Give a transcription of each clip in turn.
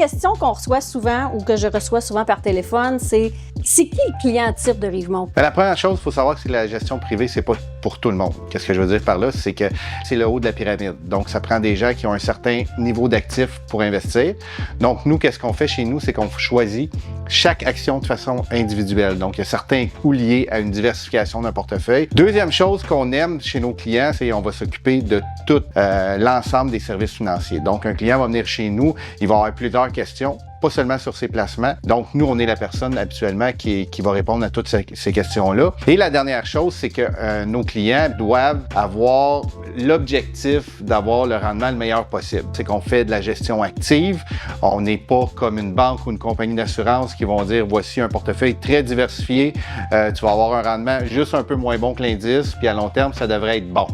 question qu'on reçoit souvent ou que je reçois souvent par téléphone, c'est qui le client type de Rivemont? La première chose, il faut savoir que la gestion privée, c'est pas pour tout le monde. Qu'est-ce que je veux dire par là? C'est que c'est le haut de la pyramide. Donc, ça prend des gens qui ont un certain niveau d'actifs pour investir. Donc, nous, qu'est-ce qu'on fait chez nous? C'est qu'on choisit chaque action de façon individuelle. Donc, il y a certains coûts liés à une diversification d'un portefeuille. Deuxième chose qu'on aime chez nos clients, c'est qu'on va s'occuper de tout l'ensemble des services financiers. Donc, un client va venir chez nous, il va avoir plusieurs questions, pas seulement sur ses placements. Donc, nous, on est la personne habituellement qui va répondre à toutes ces questions-là. Et la dernière chose, c'est que nos clients doivent avoir l'objectif d'avoir le rendement le meilleur possible. C'est qu'on fait de la gestion active. On n'est pas comme une banque ou une compagnie d'assurance qui vont dire, voici un portefeuille très diversifié, tu vas avoir un rendement juste un peu moins bon que l'indice, puis à long terme, ça devrait être bon.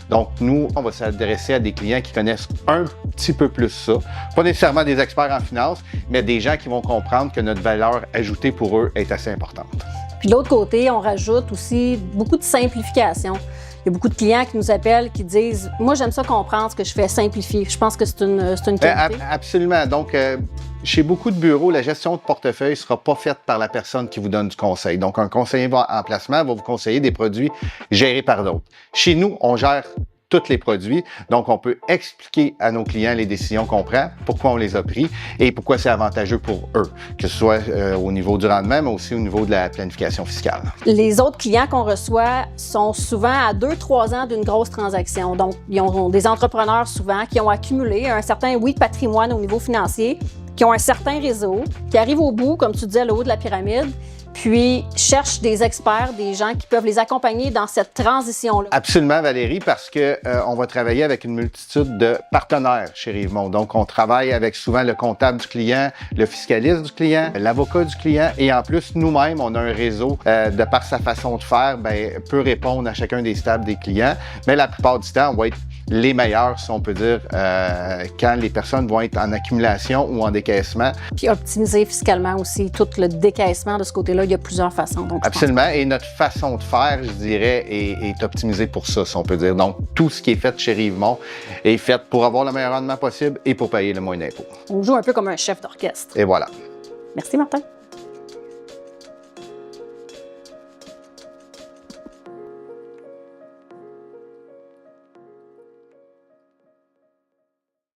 Donc, nous, on va s'adresser à des clients qui connaissent un petit peu plus ça. Pas nécessairement des experts en finance, mais des gens qui vont comprendre que notre valeur ajoutée pour eux est assez importante. Puis de l'autre côté, on rajoute aussi beaucoup de simplification. Il y a beaucoup de clients qui nous appellent, qui disent « Moi, j'aime ça comprendre ce que je fais, simplifier. » Je pense que c'est une qualité. Absolument. Donc, chez beaucoup de bureaux, la gestion de portefeuille ne sera pas faite par la personne qui vous donne du conseil. Donc, un conseiller en placement va vous conseiller des produits gérés par d'autres. Chez nous, on gère tous les produits. Donc, on peut expliquer à nos clients les décisions qu'on prend, pourquoi on les a pris et pourquoi c'est avantageux pour eux, que ce soit au niveau du rendement, mais aussi au niveau de la planification fiscale. Les autres clients qu'on reçoit sont souvent à 2-3 ans d'une grosse transaction. Donc, ils ont des entrepreneurs souvent qui ont accumulé un certain, patrimoine au niveau financier, qui ont un certain réseau, qui arrivent au bout, comme tu disais, le haut de la pyramide, puis cherchent des experts, des gens qui peuvent les accompagner dans cette transition-là. Absolument, Valérie, parce que on va travailler avec une multitude de partenaires chez Rivemont. Donc, on travaille avec souvent le comptable du client, le fiscaliste du client, l'avocat du client, et en plus, nous-mêmes, on a un réseau, de par sa façon de faire, peut répondre à chacun des stades des clients. Mais la plupart du temps, on va être les meilleurs, si on peut dire, quand les personnes vont être en accumulation ou en décaissement. Puis optimiser fiscalement aussi tout le décaissement de ce côté-là, il y a plusieurs façons. Donc, absolument, et notre façon de faire, je dirais, est optimisée pour ça, si on peut dire. Donc, tout ce qui est fait chez Rivemont est fait pour avoir le meilleur rendement possible et pour payer le moins d'impôts. On joue un peu comme un chef d'orchestre. Et voilà. Merci, Martin.